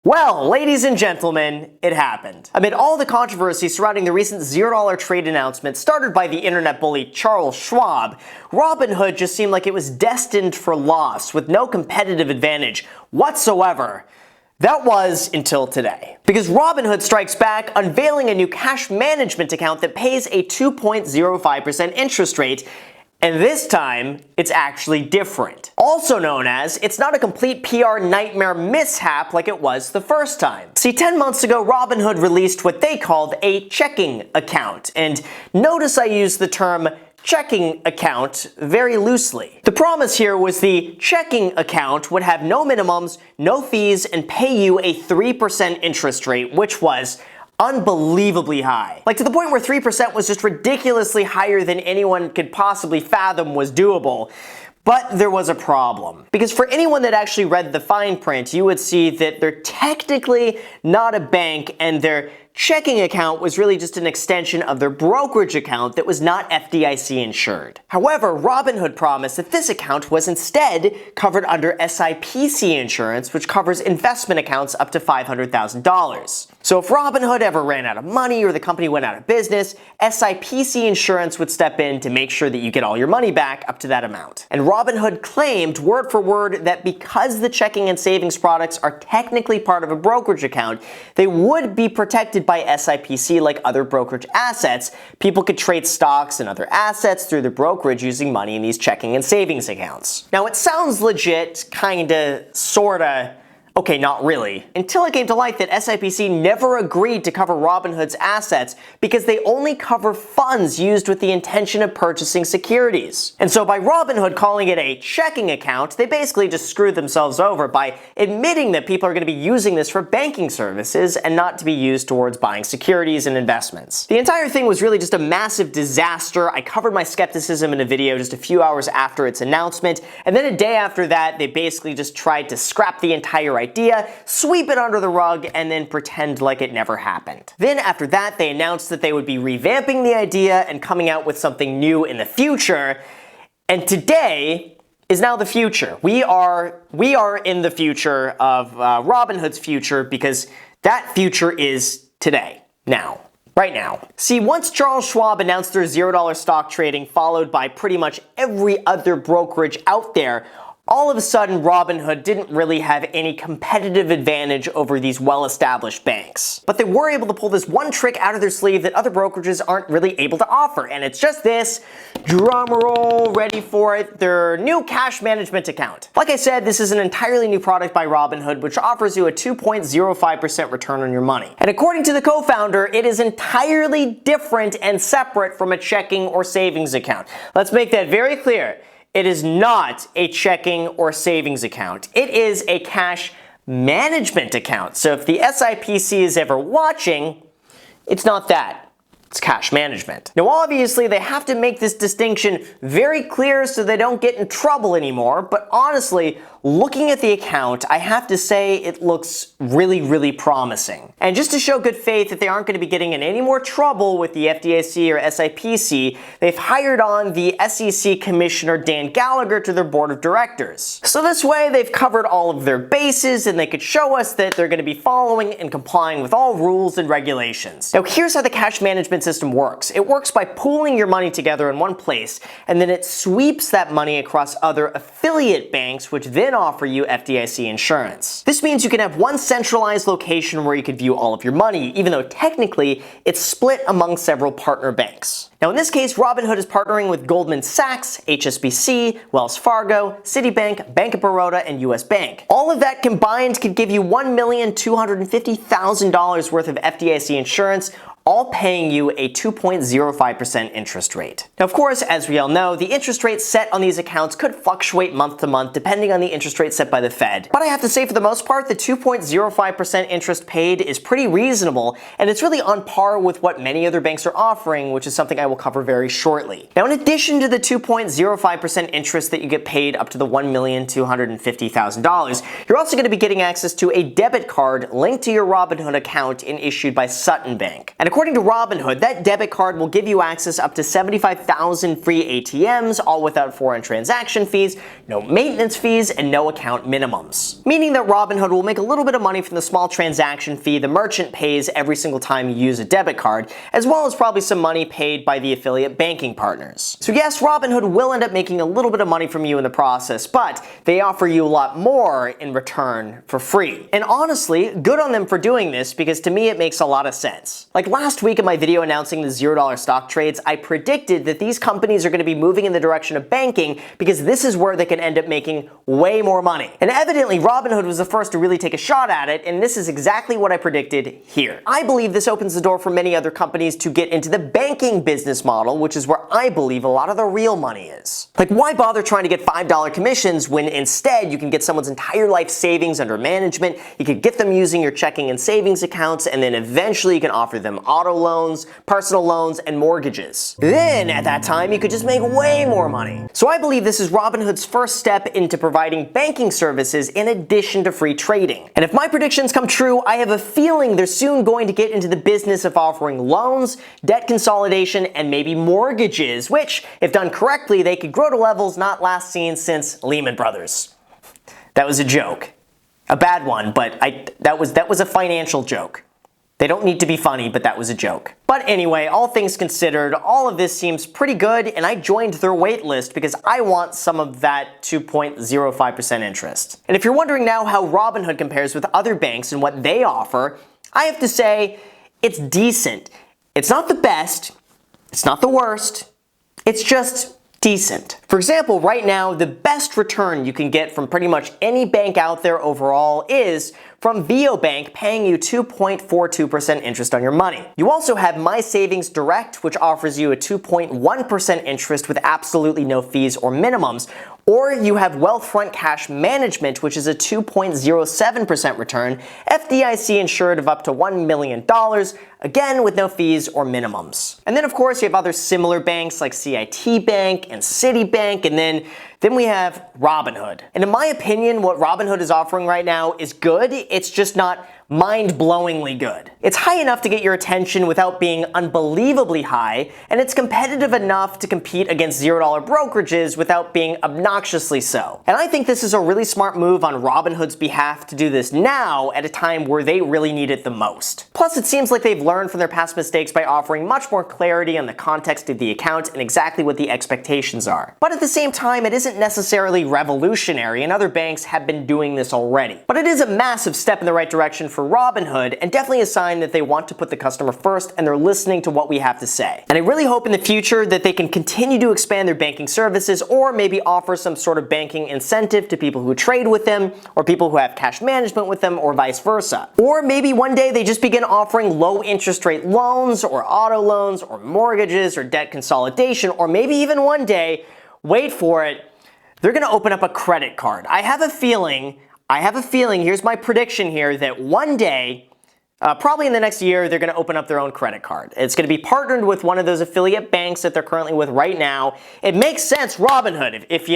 Well, ladies and gentlemen, it happened. Amid all the controversy surrounding the recent $0 trade announcement started by the internet bully Charles Schwab, Robinhood just seemed like it was destined for loss with no competitive advantage whatsoever. That was until today. Because Robinhood strikes back, unveiling a new cash management account that pays a 2.05% interest rate. And this time, it's actually different. Also known as, it's not a complete PR nightmare mishap like it was the first time. See, 10 months ago, Robinhood released what they called a checking account. And notice I use the term checking account very loosely. The promise here was the checking account would have no minimums, no fees, and pay you a 3% interest rate, which was unbelievably high. Like to the point where 3% was just ridiculously higher than anyone could possibly fathom was doable. But there was a problem. Because for anyone that actually read the fine print, you would see that they're technically not a bank and their checking account was really just an extension of their brokerage account that was not FDIC insured. However, Robinhood promised that this account was instead covered under SIPC insurance, which covers investment accounts up to $500,000. So if Robinhood ever ran out of money or the company went out of business, SIPC insurance would step in to make sure that you get all your money back up to that amount. And Robinhood claimed word for word that because the checking and savings products are technically part of a brokerage account, they would be protected by SIPC like other brokerage assets. People could trade stocks and other assets through the brokerage using money in these checking and savings accounts. Now it sounds legit, kinda, sorta. Okay, not really. Until it came to light that SIPC never agreed to cover Robinhood's assets because they only cover funds used with the intention of purchasing securities. And so by Robinhood calling it a checking account, they basically just screwed themselves over by admitting that people are going to be using this for banking services and not to be used towards buying securities and investments. The entire thing was really just a massive disaster. I covered my skepticism in a video just a few hours after its announcement, and then a day after that, they basically just tried to scrap the entire idea, sweep it under the rug, and then pretend like it never happened. Then after that, they announced that they would be revamping the idea and coming out with something new in the future. And today is now the future. We are in the future of Robinhood's future because that future is today, now. Right now. See, once Charles Schwab announced their $0 stock trading, followed by pretty much every other brokerage out there, all of a sudden, Robinhood didn't really have any competitive advantage over these well-established banks. But they were able to pull this one trick out of their sleeve that other brokerages aren't really able to offer, and it's just this, drumroll, ready for it, their new cash management account. Like I said, this is an entirely new product by Robinhood, which offers you a 2.05% return on your money. And according to the co-founder, it is entirely different and separate from a checking or savings account. Let's make that very clear. It is not a checking or savings account. It is a cash management account. So if the SIPC is ever watching, it's not that. It's cash management. Now obviously they have to make this distinction very clear so they don't get in trouble anymore, but honestly, looking at the account, I have to say it looks really, really promising. And just to show good faith that they aren't going to be getting in any more trouble with the FDIC or SIPC, they've hired on the SEC Commissioner Dan Gallagher to their board of directors. So this way they've covered all of their bases and they could show us that they're going to be following and complying with all rules and regulations. Now here's how the cash management system works. It works by pooling your money together in one place, and then it sweeps that money across other affiliate banks, which then offer you FDIC insurance. This means you can have one centralized location where you can view all of your money, even though technically it's split among several partner banks. Now in this case, Robinhood is partnering with Goldman Sachs, HSBC, Wells Fargo, Citibank, Bank of Baroda, and US Bank. All of that combined could give you $1,250,000 worth of FDIC insurance, all paying you a 2.05% interest rate. Now, of course, as we all know, the interest rate set on these accounts could fluctuate month to month depending on the interest rate set by the Fed. But I have to say, for the most part, the 2.05% interest paid is pretty reasonable, and it's really on par with what many other banks are offering, which is something I will cover very shortly. Now, in addition to the 2.05% interest that you get paid up to the $1,250,000, you're also going to be getting access to a debit card linked to your Robinhood account and issued by Sutton Bank. And according to Robinhood, that debit card will give you access up to 75,000 free ATMs, all without foreign transaction fees, no maintenance fees, and no account minimums. Meaning that Robinhood will make a little bit of money from the small transaction fee the merchant pays every single time you use a debit card, as well as probably some money paid by the affiliate banking partners. So yes, Robinhood will end up making a little bit of money from you in the process, but they offer you a lot more in return for free. And honestly, good on them for doing this, because to me it makes a lot of sense. Like last week in my video announcing the $0 stock trades, I predicted that these companies are going to be moving in the direction of banking because this is where they can end up making way more money. And evidently Robinhood was the first to really take a shot at it, and this is exactly what I predicted here. I believe this opens the door for many other companies to get into the banking business model, which is where I believe a lot of the real money is. Like, why bother trying to get $5 commissions when instead you can get someone's entire life savings under management, you could get them using your checking and savings accounts, and then eventually you can offer them auto loans, personal loans, and mortgages. Then at that time you could just make way more money. So I believe this is Robinhood's first step into providing banking services in addition to free trading. And if my predictions come true, I have a feeling they're soon going to get into the business of offering loans, debt consolidation, and maybe mortgages, which, if done correctly, they could grow to levels not last seen since Lehman Brothers. That was a joke. A bad one, but that was a financial joke. They don't need to be funny, but that was a joke. But anyway, all things considered, all of this seems pretty good, and I joined their waitlist because I want some of that 2.05% interest. And if you're wondering now how Robinhood compares with other banks and what they offer, I have to say it's decent. It's not the best, it's not the worst, it's just decent. For example, right now, the best return you can get from pretty much any bank out there overall is from VO Bank, paying you 2.42% interest on your money. You also have My Savings Direct, which offers you a 2.1% interest with absolutely no fees or minimums. Or you have Wealthfront Cash Management, which is a 2.07% return, FDIC insured of up to $1 million, again with no fees or minimums. And then of course you have other similar banks like CIT Bank and Citibank, and then we have Robinhood. And in my opinion, what Robinhood is offering right now is good, it's just not mind-blowingly good. It's high enough to get your attention without being unbelievably high, and it's competitive enough to compete against $0 brokerages without being obnoxiously so. And I think this is a really smart move on Robinhood's behalf to do this now at a time where they really need it the most. Plus, it seems like they've learned from their past mistakes by offering much more clarity on the context of the account and exactly what the expectations are. But at the same time, it isn't necessarily revolutionary, and other banks have been doing this already. But it is a massive step in the right direction for Robinhood, and definitely a sign that they want to put the customer first and they're listening to what we have to say. And I really hope in the future that they can continue to expand their banking services, or maybe offer some sort of banking incentive to people who trade with them, or people who have cash management with them, or vice versa. Or maybe one day they just begin offering low interest rate loans, or auto loans, or mortgages, or debt consolidation, or maybe even one day, wait for it, they're going to open up a credit card. I have a feeling, here's my prediction here, that one day, probably in the next year, they're going to open up their own credit card. It's going to be partnered with one of those affiliate banks that they're currently with right now. It makes sense, Robinhood. If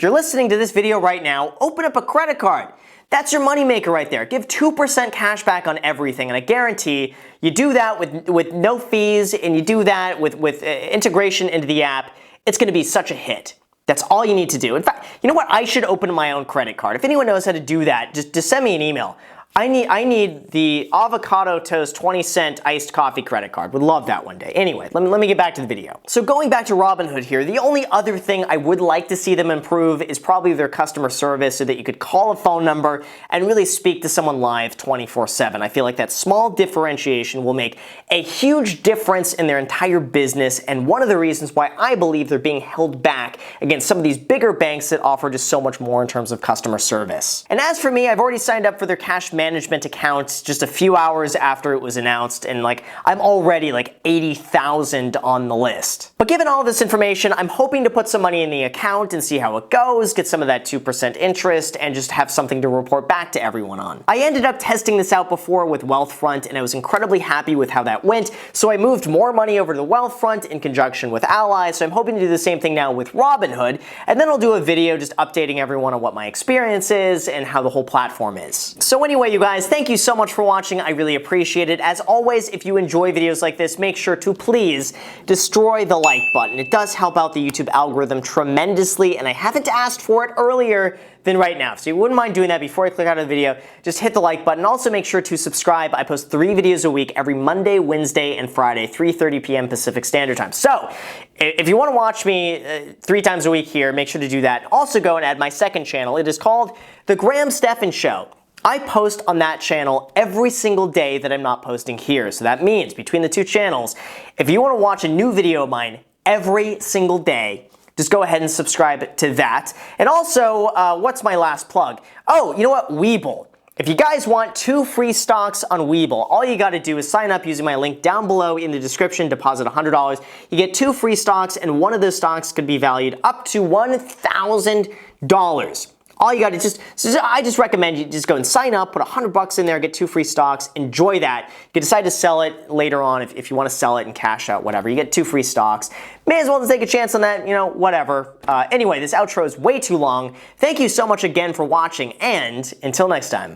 you're listening to this video right now, open up a credit card. That's your moneymaker right there. Give 2% cash back on everything, and I guarantee you do that with no fees, and you do that with integration into the app, it's going to be such a hit. That's all you need to do. In fact, you know what? I should open my own credit card. If anyone knows how to do that, just send me an email. I need the avocado toast 20-cent iced coffee credit card. Would love that one day. Anyway, let me get back to the video. So going back to Robinhood here, the only other thing I would like to see them improve is probably their customer service, so that you could call a phone number and really speak to someone live 24/7. I feel like that small differentiation will make a huge difference in their entire business, and one of the reasons why I believe they're being held back against some of these bigger banks that offer just so much more in terms of customer service. And as for me, I've already signed up for their cash management accounts just a few hours after it was announced, and I'm already 80,000 on the list. But given all this information, I'm hoping to put some money in the account and see how it goes, get some of that 2% interest, and just have something to report back to everyone on. I ended up testing this out before with Wealthfront, and I was incredibly happy with how that went, so I moved more money over to Wealthfront in conjunction with Ally, so I'm hoping to do the same thing now with Robinhood, and then I'll do a video just updating everyone on what my experience is and how the whole platform is. So anyway, you guys, thank you so much for watching. I really appreciate it. As always, if you enjoy videos like this, make sure to please destroy the like button. It does help out the YouTube algorithm tremendously, and I haven't asked for it earlier than right now. So you wouldn't mind doing that before I click out of the video. Just hit the like button. Also make sure to subscribe. I post 3 videos a week every Monday, Wednesday, and Friday, 3:30 p.m. Pacific Standard Time. So if you want to watch me 3 times a week here, make sure to do that. Also go and add my second channel. It is called The Graham Stephan Show. I post on that channel every single day that I'm not posting here. So that means between the 2 channels, if you want to watch a new video of mine every single day, just go ahead and subscribe to that. And also, what's my last plug? Oh, you know what? Webull. If you guys want 2 free stocks on Webull, all you got to do is sign up using my link down below in the description, deposit $100. You get 2 free stocks, and one of those stocks could be valued up to $1,000. All you got to I just recommend you just go and sign up, put $100 in there, get 2 free stocks, enjoy that. You can decide to sell it later on if you want to sell it and cash out, whatever. You get 2 free stocks. May as well just take a chance on that, whatever. Anyway, this outro is way too long. Thank you so much again for watching, and until next time.